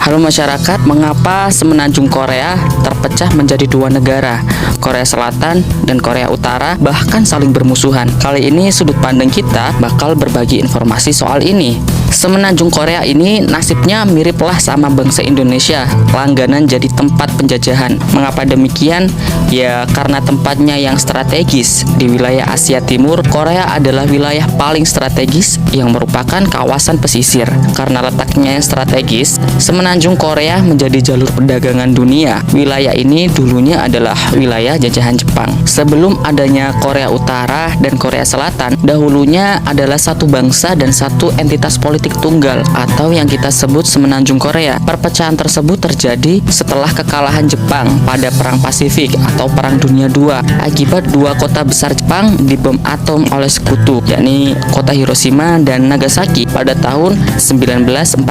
Halo masyarakat, mengapa semenanjung Korea terpecah menjadi dua negara, Korea Selatan dan Korea Utara, bahkan saling bermusuhan? Kali ini sudut pandang kita bakal berbagi informasi soal ini. Semenanjung Korea ini nasibnya miriplah sama bangsa Indonesia, langganan jadi tempat penjajahan. Mengapa demikian? Ya karena tempatnya yang strategis. Di wilayah Asia Timur, Korea adalah wilayah paling strategis yang merupakan kawasan pesisir. Karena letaknya yang strategis, semenanjung Korea menjadi jalur perdagangan dunia. Wilayah ini dulunya adalah wilayah jajahan Jepang. Sebelum adanya Korea Utara dan Korea Selatan, dahulunya adalah satu bangsa dan satu entitas politik tunggal atau yang kita sebut semenanjung Korea. Perpecahan tersebut terjadi setelah kekalahan Jepang pada Perang Pasifik atau Perang Dunia II akibat dua kota besar Jepang dibom atom oleh sekutu, yakni kota Hiroshima dan Nagasaki pada tahun 1945.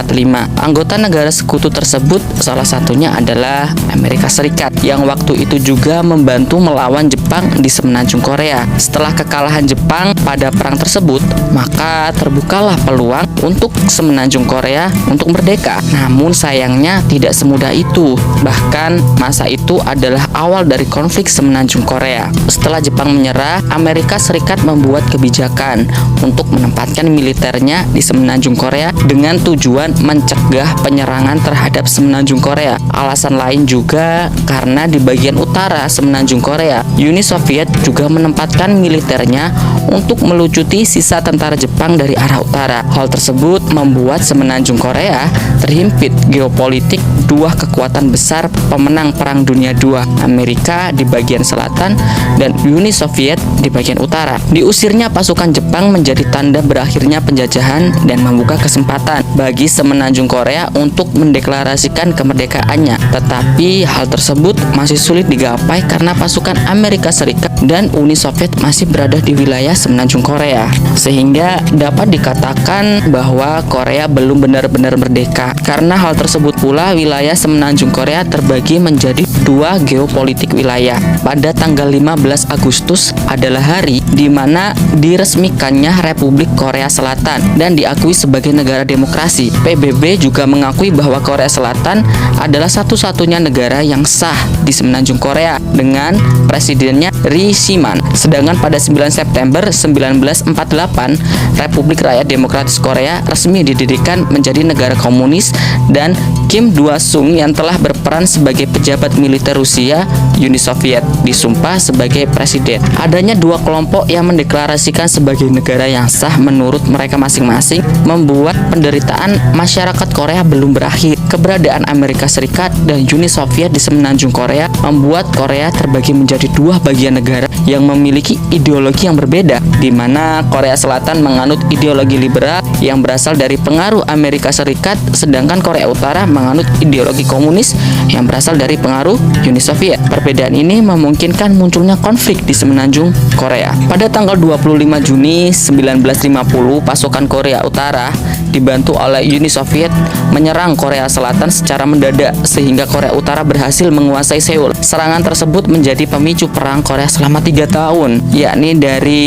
Anggota negara sekutu tersebut salah satunya adalah Amerika Serikat yang waktu itu juga membantu melawan Jepang di semenanjung Korea. Setelah kekalahan Jepang pada perang tersebut, maka terbukalah peluang untuk semenanjung Korea untuk merdeka. Namun sayangnya tidak semudah itu. Bahkan masa itu adalah awal dari konflik semenanjung Korea. Setelah Jepang menyerah, Amerika Serikat membuat kebijakan untuk menempatkan militernya di semenanjung Korea dengan tujuan mencegah penyerangan terhadap semenanjung Korea. Alasan lain juga karena di bagian utara semenanjung Korea, Uni Soviet juga menempatkan militernya untuk melucuti sisa tentara Jepang dari arah utara. Hal tersebut membuat semenanjung Korea terhimpit geopolitik dua kekuatan besar pemenang Perang Dunia II, Amerika di bagian selatan dan Uni Soviet di bagian utara. Diusirnya pasukan Jepang menjadi tanda berakhirnya penjajahan dan membuka kesempatan bagi semenanjung Korea untuk mendeklarasikan kemerdekaannya. Tetapi hal tersebut masih sulit digapai karena pasukan Amerika Serikat dan Uni Soviet masih berada di wilayah semenanjung Korea, sehingga dapat dikatakan bahwa Korea belum benar-benar merdeka. Karena hal tersebut pula, wilayah semenanjung Korea terbagi menjadi dua geopolitik wilayah. Pada tanggal 15 Agustus adalah hari di mana diresmikannya Republik Korea Selatan dan diakui sebagai negara demokrasi. PBB juga mengakui bahwa Korea Selatan adalah satu-satunya negara yang sah di semenanjung Korea dengan presidennya Ri Shiman. Sedangkan pada 9 September 1948, Republik Rakyat Demokratis Korea resmi didirikan menjadi negara komunis dan Kim Il-sung yang telah berperan sebagai pejabat militer Rusia, Uni Soviet, disumpah sebagai presiden. Adanya dua kelompok yang mendeklarasikan sebagai negara yang sah menurut mereka masing-masing membuat penderitaan masyarakat Korea belum berakhir. Keberadaan Amerika Serikat dan Uni Soviet di semenanjung Korea membuat Korea terbagi menjadi dua bagian negara yang memiliki ideologi yang berbeda, di mana Korea Selatan menganut ideologi liberal yang berasal dari pengaruh Amerika Serikat, sedangkan Korea Utara menganut ideologi komunis yang berasal dari pengaruh Uni Soviet. Perbedaan ini memungkinkan munculnya konflik di semenanjung Korea. Pada tanggal 25 Juni 1950, pasukan Korea Utara dibantu oleh Uni Soviet menyerang Korea Selatan secara mendadak sehingga Korea Utara berhasil menguasai Seoul. Serangan tersebut menjadi pemicu perang Korea selama 3 tahun, yakni dari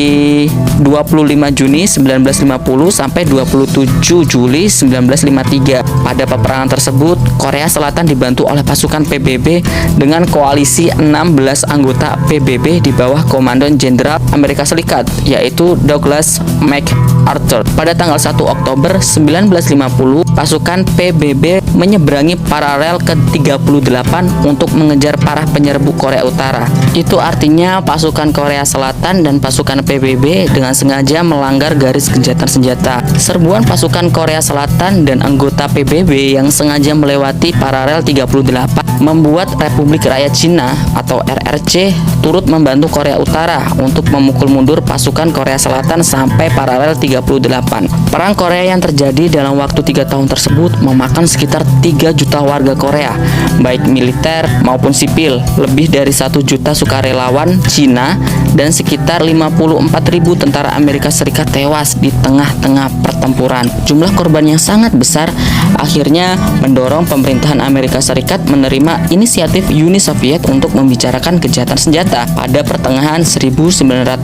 25 Juni 1950 sampai 27 Juli 1953. Pada peperangan tersebut, Korea Selatan dibantu oleh pasukan PBB dengan koalisi 16 anggota PBB di bawah Komandan Jenderal Amerika Serikat, yaitu Douglas MacArthur. Pada tanggal 1 Oktober 1950, pasukan PBB menyeberangi paralel ke-38 untuk mengejar para penyerbu Korea Utara. Itu artinya pasukan Korea Selatan dan pasukan PBB dengan sengaja melanggar garis gencatan senjata. Serbuan pasukan Korea Selatan dan anggota PBB yang sengaja melewati paralel 38 membuat Republik Rakyat Cina atau RRC turut membantu Korea Utara untuk memukul mundur pasukan Korea Selatan sampai paralel 38. Perang Korea yang terjadi dalam waktu 3 tahun tersebut memakan sekitar 3 juta warga Korea, baik militer maupun sipil, lebih dari 1 juta sukarelawan Cina, dan sekitar 54.000 tentara Amerika Serikat tewas di tengah-tengah pertempuran. Jumlah korban yang sangat besar akhirnya mendorong pemerintahan Amerika Serikat menerima menerima inisiatif Uni Soviet untuk membicarakan gencatan senjata pada pertengahan 1951.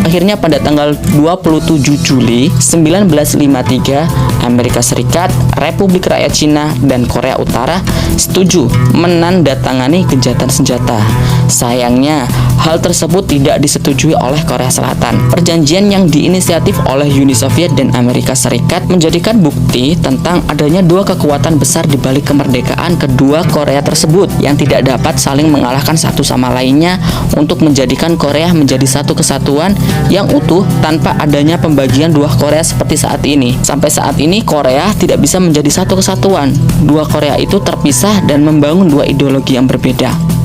Akhirnya pada tanggal 27 Juli 1953, Amerika Serikat, Republik Rakyat Cina, dan Korea Utara setuju menandatangani gencatan senjata. Sayangnya, hal tersebut tidak disetujui oleh Korea Selatan. Perjanjian yang diinisiatif oleh Uni Soviet dan Amerika Serikat menjadikan bukti tentang adanya dua kekuatan besar di balik kemerdekaan kedua Korea tersebut yang tidak dapat saling mengalahkan satu sama lainnya untuk menjadikan Korea menjadi satu kesatuan yang utuh tanpa adanya pembagian dua Korea seperti saat ini. Sampai saat ini Korea tidak bisa menjadi satu kesatuan. Dua Korea itu terpisah dan membangun dua ideologi yang berbeda.